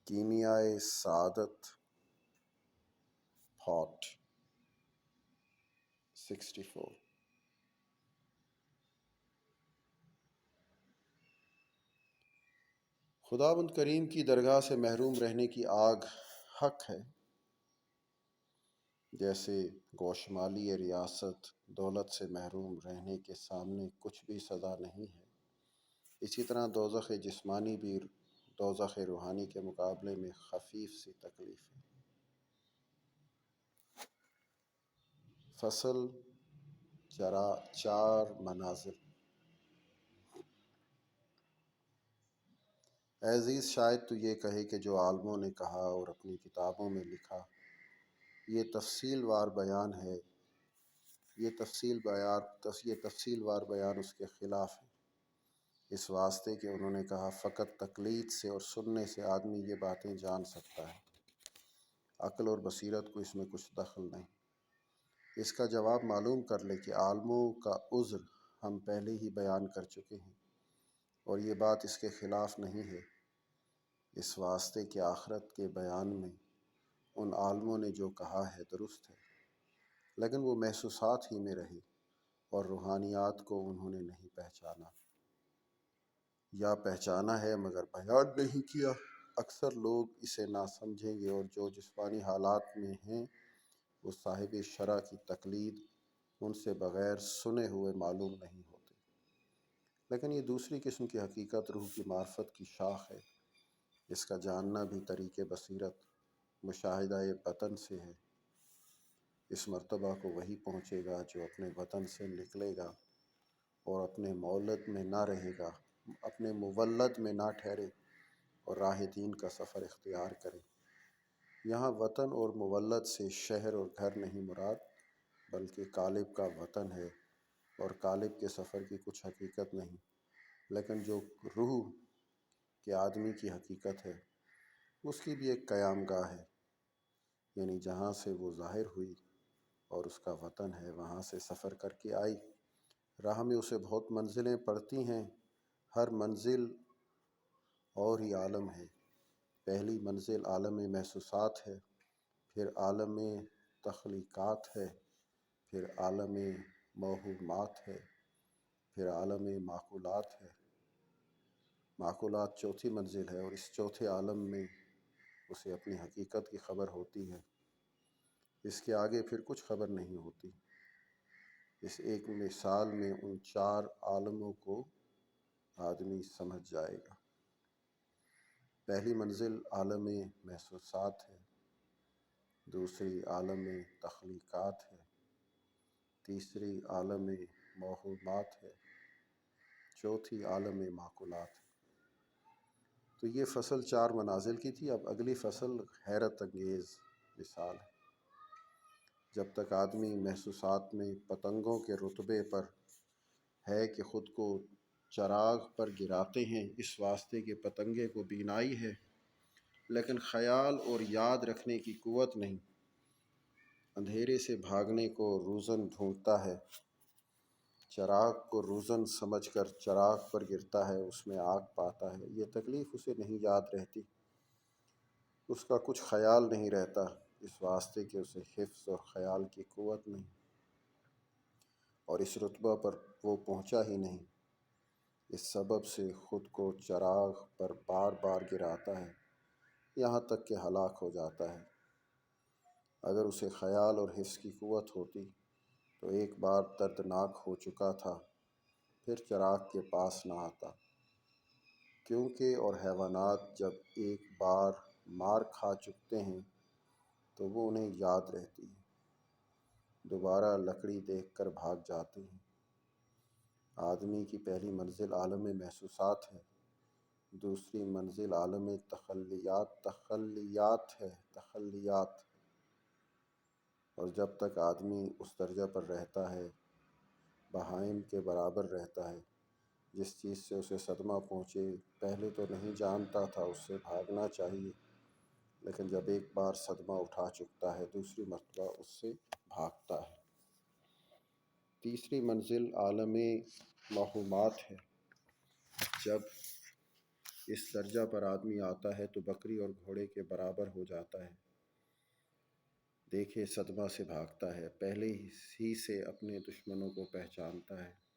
کیمیائے سعادت پارٹ 64۔ خداوند کریم کی درگاہ سے محروم رہنے کی آگ حق ہے، جیسے گوشمالی ریاست دولت سے محروم رہنے کے سامنے کچھ بھی سزا نہیں ہے، اسی طرح دوزخ جسمانی بھی دوزخ روحانی کے مقابلے میں خفیف سی تکلیف ہے۔ فصل 4 منازل۔ اے عزیز، شاید تو یہ کہے کہ جو عالموں نے کہا اور اپنی کتابوں میں لکھا یہ تفصیل وار بیان ہے، یہ تفصیل وار بیان اس کے خلاف ہے، اس واسطے کہ انہوں نے کہا فقط تقلید سے اور سننے سے آدمی یہ باتیں جان سکتا ہے، عقل اور بصیرت کو اس میں کچھ دخل نہیں۔ اس کا جواب معلوم کر لے کہ عالموں کا عذر ہم پہلے ہی بیان کر چکے ہیں اور یہ بات اس کے خلاف نہیں ہے، اس واسطے کہ آخرت کے بیان میں ان عالموں نے جو کہا ہے درست ہے، لیکن وہ محسوسات ہی میں رہے اور روحانیات کو انہوں نے نہیں پہچانا، یا پہچانا ہے مگر بیان نہیں کیا۔ اکثر لوگ اسے نہ سمجھیں گے اور جو جسمانی حالات میں ہیں وہ صاحب شرع کی تقلید ان سے بغیر سنے ہوئے معلوم نہیں ہوتے، لیکن یہ دوسری قسم کی حقیقت روح کی معرفت کی شاخ ہے، اس کا جاننا بھی طریق بصیرت مشاہدہ بطن سے ہے۔ اس مرتبہ کو وہی پہنچے گا جو اپنے وطن سے نکلے گا اور اپنے مولد میں نہ رہے گا، اپنے مولد میں نہ ٹھہرے اور راہ دین کا سفر اختیار کرے۔ یہاں وطن اور مولد سے شہر اور گھر نہیں مراد، بلکہ قالب کا وطن ہے، اور قالب کے سفر کی کچھ حقیقت نہیں، لیکن جو روح کے آدمی کی حقیقت ہے اس کی بھی ایک قیام گاہ ہے، یعنی جہاں سے وہ ظاہر ہوئی اور اس کا وطن ہے، وہاں سے سفر کر کے آئی۔ راہ میں اسے بہت منزلیں پڑتی ہیں، ہر منزل اور ہی عالم ہے۔ پہلی منزل عالم محسوسات ہے، پھر عالم تخلیقات ہے، پھر عالم موہومات ہے، پھر عالم معقولات ہے۔ معقولات چوتھی منزل ہے اور اس چوتھے عالم میں اسے اپنی حقیقت کی خبر ہوتی ہے، اس کے آگے پھر کچھ خبر نہیں ہوتی۔ اس ایک مثال میں ان 4 عالموں کو آدمی سمجھ جائے گا۔ پہلی منزل عالم محسوسات ہے، دوسری عالم تخلیقات ہے، تیسری عالم موہومات ہے، چوتھی عالم معقولات ہے۔ تو یہ فصل 4 منازل کی تھی۔ اب اگلی فصل حیرت انگیز مثال ہے۔ جب تک آدمی محسوسات میں پتنگوں کے رتبے پر ہے کہ خود کو چراغ پر گراتے ہیں، اس واسطے کہ پتنگے کو بینائی ہے لیکن خیال اور یاد رکھنے کی قوت نہیں، اندھیرے سے بھاگنے کو روزن ڈھونڈتا ہے، چراغ کو روزن سمجھ کر چراغ پر گرتا ہے، اس میں آگ پاتا ہے، یہ تکلیف اسے نہیں یاد رہتی، اس کا کچھ خیال نہیں رہتا، اس واسطے کہ اسے حفظ اور خیال کی قوت نہیں، اور اس رتبہ پر وہ پہنچا ہی نہیں، اس سبب سے خود کو چراغ پر بار بار گراتا ہے، یہاں تک کہ ہلاک ہو جاتا ہے۔ اگر اسے خیال اور حفظ کی قوت ہوتی تو ایک بار دردناک ہو چکا تھا، پھر چراغ کے پاس نہ آتا، کیونکہ اور حیوانات جب ایک بار مار کھا چکتے ہیں تو وہ انہیں یاد رہتی ہے، دوبارہ لکڑی دیکھ کر بھاگ جاتے ہیں۔ آدمی کی پہلی منزل عالم محسوسات ہے، دوسری منزل عالم تخلیات ہے، اور جب تک آدمی اس درجہ پر رہتا ہے، بہائم کے برابر رہتا ہے، جس چیز سے اسے صدمہ پہنچے پہلے تو نہیں جانتا تھا اس سے بھاگنا چاہیے، لیکن جب ایک بار صدمہ اٹھا چکتا ہے دوسری مرتبہ اس سے بھاگتا ہے۔ تیسری منزل عالم موہومات ہے۔ جب اس درجہ پر آدمی آتا ہے تو بکری اور گھوڑے کے برابر ہو جاتا ہے۔ دیکھے صدمہ سے بھاگتا ہے، پہلے ہی سے اپنے دشمنوں کو پہچانتا ہے۔